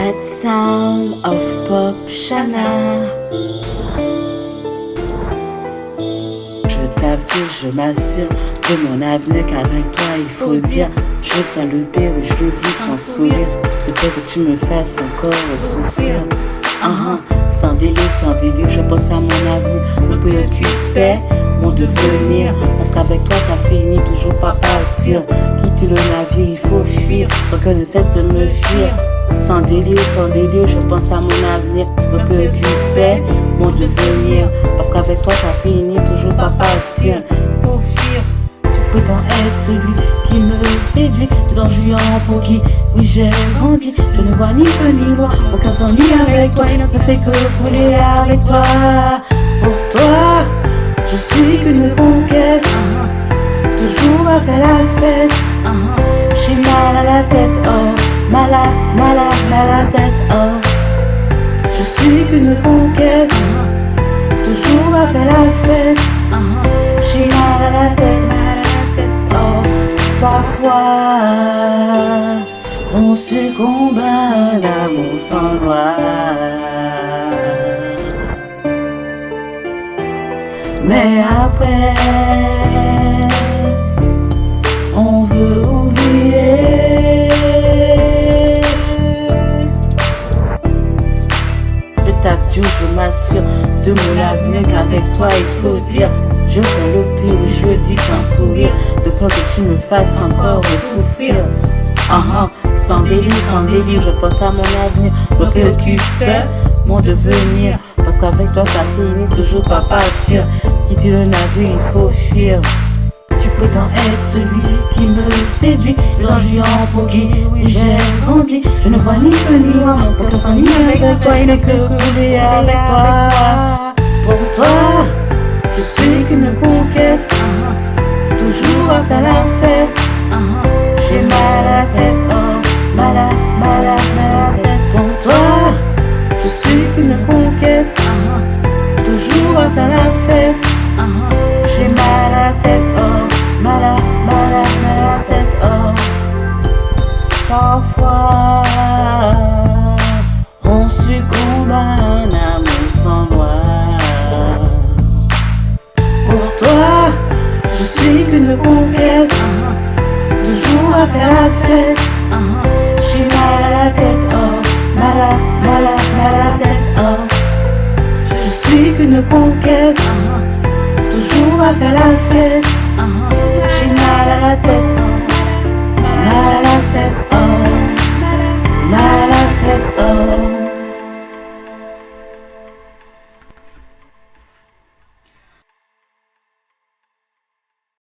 That sound of Pop Shana. Je t'avoue, je m'assure de mon avenir qu'avec toi il faut dire. Je prends le pire et je le dis sans sourire. De peur que tu me fasses encore souffrir. Sans délire, je pense à mon avenir. Me préoccupait mon devenir. Parce qu'avec toi ça finit toujours par partir. Quitter le navire, il faut fuir. Donc ne cesse de me fuir. Sans délire, je pense à mon avenir. Me préoccupait mon devenir. Parce qu'avec toi ça finit toujours par partir. Pour fuir, tu prétends être celui qui me séduit. Dans Juillet pour qui, oui j'ai grandi. Je ne vois ni feu ni loin, aucun sang ni avec toi. Il ne fait que couler avec toi. Pour toi, je suis qu'une conquête. Toujours à faire la fête. J'ai mal à la tête, oh. Mal à la tête, oh. Je suis qu'une conquête. Toujours à faire la fête. J'ai mal à la tête, oh. Parfois, on succombe à l'amour sans loi. Mais après, on veut oublier. Je t'assure, je m'assure de mon avenir qu'avec toi il faut dire. Je prends le pire, je le dis sans sourire. De peur que tu me fasses encore souffrir. Sans délire, je pense à mon avenir. Me préoccupe mon devenir. Parce qu'avec toi ça finit toujours par partir. Quitter le navire, il faut fuir. Tu prétends être celui qui me séduit. Dans Juillet pour qui, oui j'ai grandi. Je ne vois ni feu ni loin, aucun sang ni avec toi. Il n'est que couler avec toi. Pour toi, je suis qu'une conquête. Toujours à faire la fête. J'ai mal à la tête, oh. Mal à la tête. Pour toi, je suis qu'une conquête. Toujours à faire la fête. J'ai mal à la tête, oh. Mal à la tête, oh. Parfois, on succombe à un amour sans loi. Pour toi, je suis qu'une conquête. Toujours à faire la fête. J'ai mal à la tête, oh. Mal à la tête, oh. Je suis qu'une conquête. Toujours à faire la fête. J'ai mal à la tête.